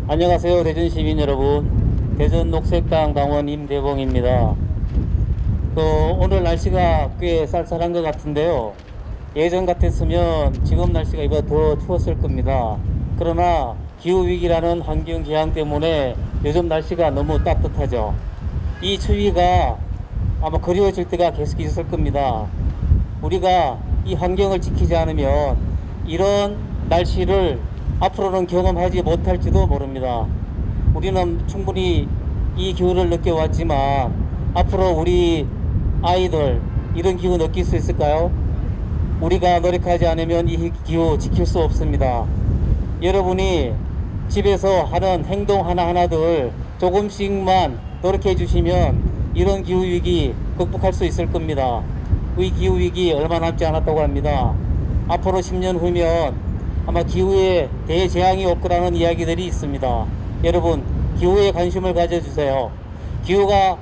안녕하세요. 대전 시민 여러분. 대전 녹색당 당원 임대봉입니다. 오늘 날씨가 꽤 쌀쌀한 것 같은데요. 예전 같았으면 지금 날씨가 이보다 더 추웠을 겁니다. 그러나 기후위기라는 환경재앙 때문에 요즘 날씨가 너무 따뜻하죠. 이 추위가 아마 그리워질 때가 계속 있을 겁니다. 우리가 이 환경을 지키지 않으면 이런 날씨를 앞으로는 경험하지 못할지도 모릅니다. 우리는 충분히 이 기후를 느껴왔지만 앞으로 우리 아이들 이런 기후 느낄 수 있을까요? 우리가 노력하지 않으면 이 기후 지킬 수 없습니다. 여러분이 집에서 하는 행동 하나하나들 조금씩만 노력해 주시면 이런 기후위기 극복할 수 있을 겁니다. 이 기후위기 얼마 남지 않았다고 합니다. 앞으로 10년 후면 아마 기후에 대재앙이 올 거라는 이야기들이 있습니다. 여러분, 기후에 관심을 가져주세요. 기후가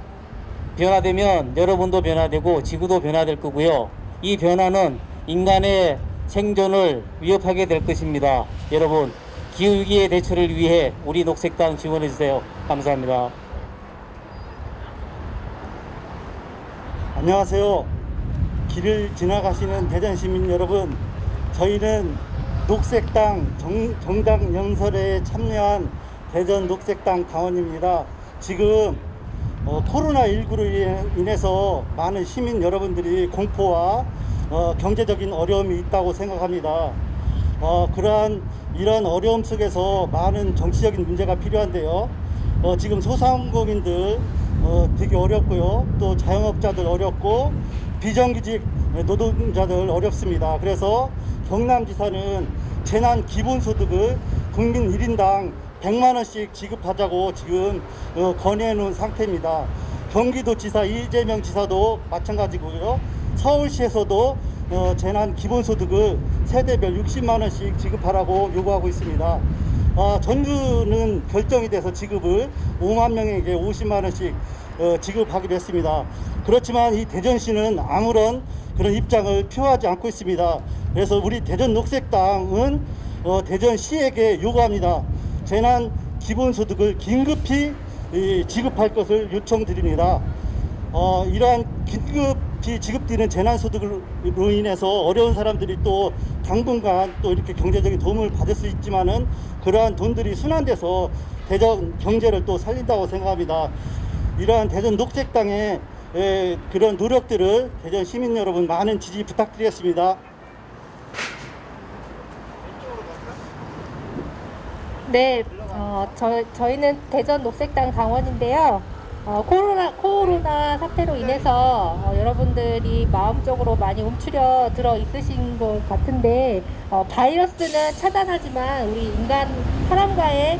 변화되면 여러분도 변화되고 지구도 변화될 거고요. 이 변화는 인간의 생존을 위협하게 될 것입니다. 여러분, 기후위기의 대처를 위해 우리 녹색당 지원해주세요. 감사합니다. 안녕하세요. 길을 지나가시는 대전 시민 여러분, 저희는 녹색당 정당 연설회에 참여한 대전 녹색당 당원입니다. 지금 코로나19로 인해서 많은 시민 여러분들이 공포와 경제적인 어려움이 있다고 생각합니다. 이러한 어려움 속에서 많은 정치적인 문제가 필요한데요. 지금 소상공인들 되게 어렵고요. 또 자영업자들 어렵고 비정규직 노동자들 어렵습니다. 그래서 경남지사는 재난 기본소득을 국민 1인당 100만원씩 지급하자고 지금 건의해 놓은 상태입니다. 경기도지사 이재명 지사도 마찬가지고요. 서울시에서도 재난 기본소득을 세대별 60만원씩 지급하라고 요구하고 있습니다. 전주는 결정이 돼서 지급을 5만 명에게 50만원씩 지급하기로 했습니다. 그렇지만 이 대전시는 아무런 그런 입장을 표하지 않고 있습니다. 그래서 우리 대전 녹색당은 대전시에게 요구합니다. 재난 기본소득을 긴급히 지급할 것을 요청드립니다. 이러한 긴급히 지급되는 재난소득으로 인해서 어려운 사람들이 또 당분간 또 이렇게 경제적인 도움을 받을 수 있지만은 그러한 돈들이 순환돼서 대전 경제를 또 살린다고 생각합니다. 이러한 대전 녹색당의 그런 노력들을 대전 시민 여러분 많은 지지 부탁드리겠습니다. 네, 저희는 대전 녹색당 당원인데요. 코로나 사태로 인해서 여러분들이 마음적으로 많이 움츠려 들어 있으신 것 같은데 바이러스는 차단하지만 우리 사람과의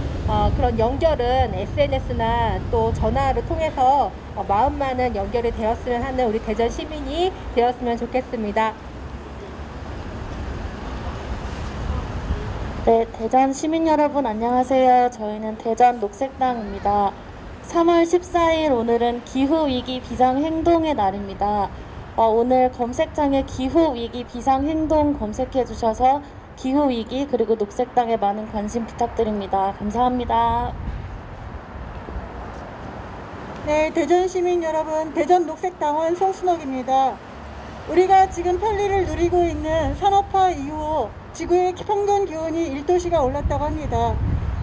그런 연결은 SNS나 또 전화를 통해서 마음만은 연결이 되었으면 하는 우리 대전 시민이 되었으면 좋겠습니다. 네, 대전 시민 여러분 안녕하세요. 저희는 대전 녹색당입니다. 3월 14일 오늘은 기후위기 비상행동의 날입니다. 오늘 검색창에 기후위기 비상행동 검색해 주셔서 기후위기 그리고 녹색당에 많은 관심 부탁드립니다. 감사합니다. 네, 대전 시민 여러분, 대전 녹색당원 송순옥입니다. 우리가 지금 편리를 누리고 있는 산업화 이후 지구의 평균 기온이 1도씨가 올랐다고 합니다.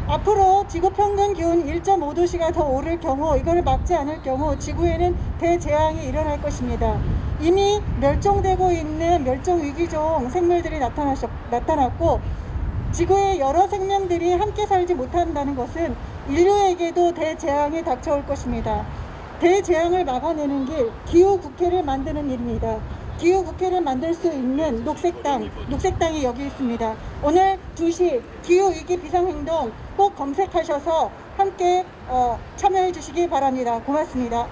앞으로 지구 평균 기온 1.5도씨가 더 오를 경우, 이걸 막지 않을 경우 지구에는 대재앙이 일어날 것입니다. 이미 멸종되고 있는 멸종위기종 생물들이 나타났고 지구의 여러 생명들이 함께 살지 못한다는 것은 인류에게도 대재앙이 닥쳐올 것입니다. 대재앙을 막아내는 길, 기후국회를 만드는 일입니다. 기후국회를 만들 수 있는 녹색당이 여기 있습니다. 오늘 2시 기후위기 비상행동 꼭 검색하셔서 함께 참여해 주시기 바랍니다. 고맙습니다.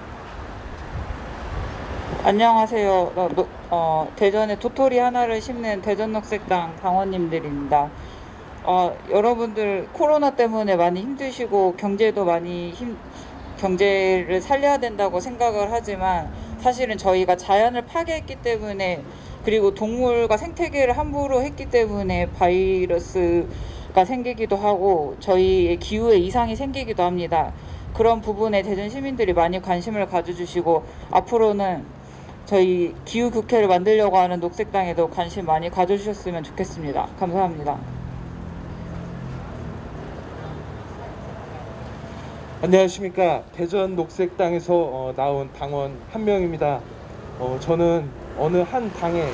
안녕하세요. 대전에 도토리 하나를 심는 대전녹색당 당원님들입니다. 여러분들 코로나 때문에 많이 힘드시고 경제를 살려야 된다고 생각을 하지만 사실은 저희가 자연을 파괴했기 때문에 그리고 동물과 생태계를 함부로 했기 때문에 바이러스 생기기도 하고 저희의 기후에 이상이 생기기도 합니다. 그런 부분에 대전 시민들이 많이 관심을 가져주시고 앞으로는 저희 기후국회를 만들려고 하는 녹색당에도 관심 많이 가져주셨으면 좋겠습니다. 감사합니다. 안녕하십니까. 대전 녹색당에서 나온 당원 한 명입니다. 저는 어느 한 당의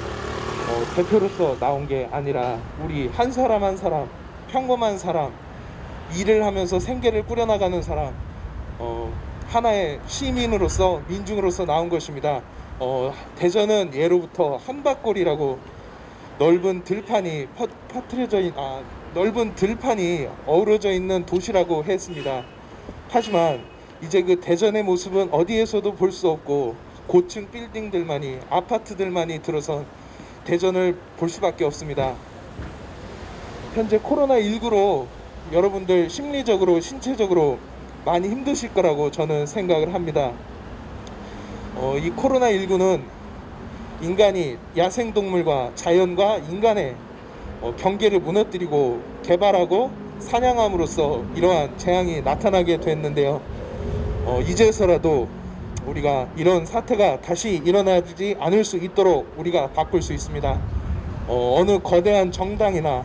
대표로서 나온 게 아니라 우리 한 사람 한 사람, 평범한 사람, 일을 하면서 생계를 꾸려나가는 사람, 하나의 시민으로서, 민중으로서 나온 것입니다. 대전은 예로부터 한밭골이라고 넓은 들판이 넓은 들판이 어우러져 있는 도시라고 했습니다. 하지만 이제 그 대전의 모습은 어디에서도 볼 수 없고 고층 빌딩들만이, 아파트들만이 들어선 대전을 볼 수밖에 없습니다. 현재 코로나19로 여러분들 심리적으로, 신체적으로 많이 힘드실 거라고 저는 생각을 합니다. 이 코로나19는 인간이 야생동물과 자연과 인간의 경계를 무너뜨리고 개발하고 사냥함으로써 이러한 재앙이 나타나게 됐는데요. 이제서라도 우리가 이런 사태가 다시 일어나지 않을 수 있도록 우리가 바꿀 수 있습니다. 어느 거대한 정당이나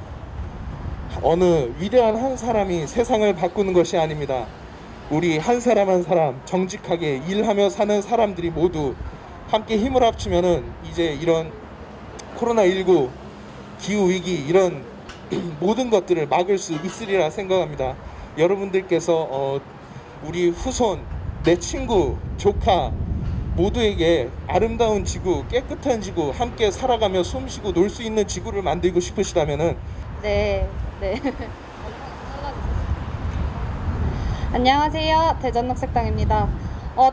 어느 위대한 한 사람이 세상을 바꾸는 것이 아닙니다. 우리 한 사람 한 사람 정직하게 일하며 사는 사람들이 모두 함께 힘을 합치면은 이제 이런 코로나19 기후위기 이런 모든 것들을 막을 수 있으리라 생각합니다. 여러분들께서 우리 후손, 내 친구, 조카 모두에게 아름다운 지구, 깨끗한 지구, 함께 살아가며 숨쉬고 놀 수 있는 지구를 만들고 싶으시다면은 네. 안녕하세요. 대전 녹색당입니다.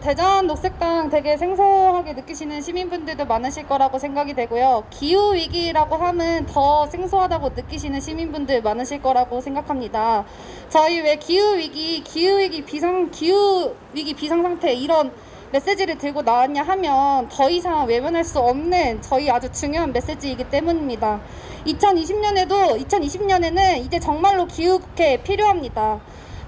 대전 녹색당 되게 생소하게 느끼시는 시민분들도 많으실 거라고 생각이 되고요. 기후위기라고 하면 더 생소하다고 느끼시는 시민분들 많으실 거라고 생각합니다. 저희 왜 기후위기 비상상태 이런 메시지를 들고 나왔냐 하면 더 이상 외면할 수 없는 저희 아주 중요한 메시지이기 때문입니다. 2020년에는 이제 정말로 기후국회 필요합니다.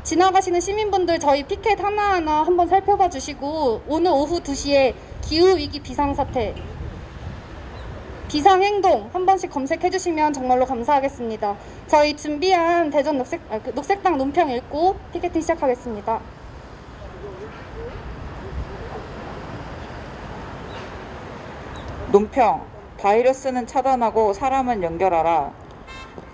지나가시는 시민분들 저희 피켓 하나하나 한번 살펴봐 주시고 오늘 오후 2시에 기후위기 비상사태 비상행동 한 번씩 검색해 주시면 정말로 감사하겠습니다. 저희 준비한 대전 녹색당 논평 읽고 피켓팅 시작하겠습니다. 논평. 바이러스는 차단하고 사람은 연결하라.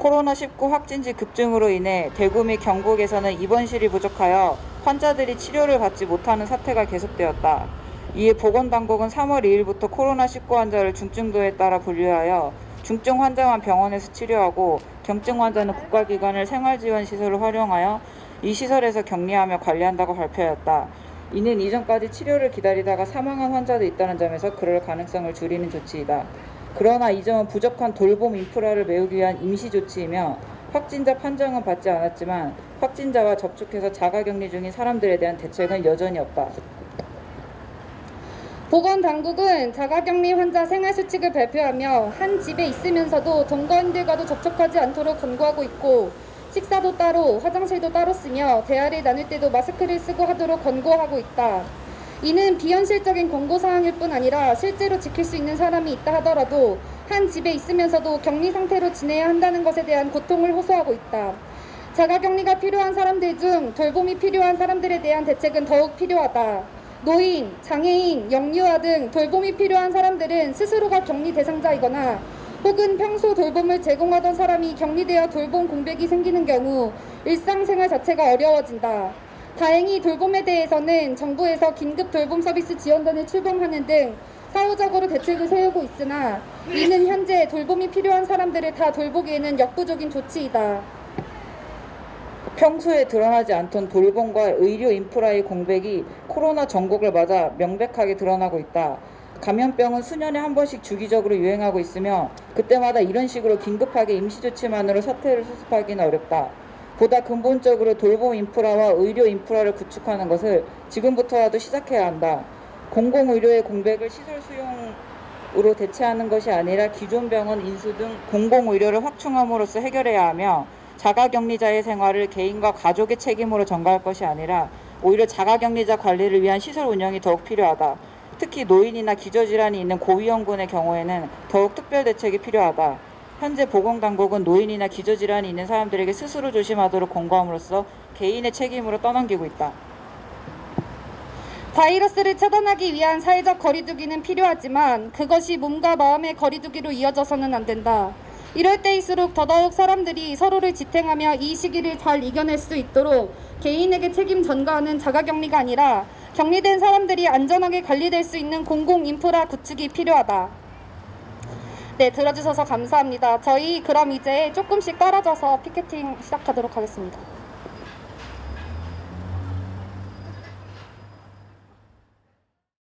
코로나19 확진지 급증으로 인해 대구 및 경북에서는 입원실이 부족하여 환자들이 치료를 받지 못하는 사태가 계속되었다. 이에 보건당국은 3월 2일부터 코로나19 환자를 중증도에 따라 분류하여 중증 환자만 병원에서 치료하고 경증 환자는 국가기관을 생활지원시설을 활용하여 이 시설에서 격리하며 관리한다고 발표하였다. 이는 이전까지 치료를 기다리다가 사망한 환자도 있다는 점에서 그럴 가능성을 줄이는 조치이다. 그러나 이 점은 부족한 돌봄 인프라를 메우기 위한 임시 조치이며 확진자 판정은 받지 않았지만 확진자와 접촉해서 자가격리 중인 사람들에 대한 대책은 여전히 없다. 보건당국은 자가격리 환자 생활수칙을 발표하며 한 집에 있으면서도 동거인들과도 접촉하지 않도록 권고하고 있고 식사도 따로, 화장실도 따로 쓰며 대화를 나눌 때도 마스크를 쓰고 하도록 권고하고 있다. 이는 비현실적인 권고사항일 뿐 아니라 실제로 지킬 수 있는 사람이 있다 하더라도 한 집에 있으면서도 격리 상태로 지내야 한다는 것에 대한 고통을 호소하고 있다. 자가격리가 필요한 사람들 중 돌봄이 필요한 사람들에 대한 대책은 더욱 필요하다. 노인, 장애인, 영유아 등 돌봄이 필요한 사람들은 스스로가 격리 대상자이거나 혹은 평소 돌봄을 제공하던 사람이 격리되어 돌봄 공백이 생기는 경우 일상생활 자체가 어려워진다. 다행히 돌봄에 대해서는 정부에서 긴급 돌봄 서비스 지원단을 출범하는 등 사후적으로 대책을 세우고 있으나 이는 현재 돌봄이 필요한 사람들을 다 돌보기에는 역부족인 조치이다. 평소에 드러나지 않던 돌봄과 의료 인프라의 공백이 코로나 전국을 맞아 명백하게 드러나고 있다. 감염병은 수년에 한 번씩 주기적으로 유행하고 있으며 그때마다 이런 식으로 긴급하게 임시조치만으로 사태를 수습하기는 어렵다. 보다 근본적으로 돌봄 인프라와 의료 인프라를 구축하는 것을 지금부터라도 시작해야 한다. 공공의료의 공백을 시설 수용으로 대체하는 것이 아니라 기존 병원 인수 등 공공의료를 확충함으로써 해결해야 하며 자가격리자의 생활을 개인과 가족의 책임으로 전가할 것이 아니라 오히려 자가격리자 관리를 위한 시설 운영이 더욱 필요하다. 특히 노인이나 기저질환이 있는 고위험군의 경우에는 더욱 특별 대책이 필요하다. 현재 보건당국은 노인이나 기저질환이 있는 사람들에게 스스로 조심하도록 권고함으로써 개인의 책임으로 떠넘기고 있다. 바이러스를 차단하기 위한 사회적 거리두기는 필요하지만 그것이 몸과 마음의 거리두기로 이어져서는 안 된다. 이럴 때일수록 더더욱 사람들이 서로를 지탱하며 이 시기를 잘 이겨낼 수 있도록 개인에게 책임 전가하는 자가격리가 아니라 격리된 사람들이 안전하게 관리될 수 있는 공공 인프라 구축이 필요하다. 네, 들어주셔서 감사합니다. 저희 그럼 이제 조금씩 떨어져서 피켓팅 시작하도록 하겠습니다.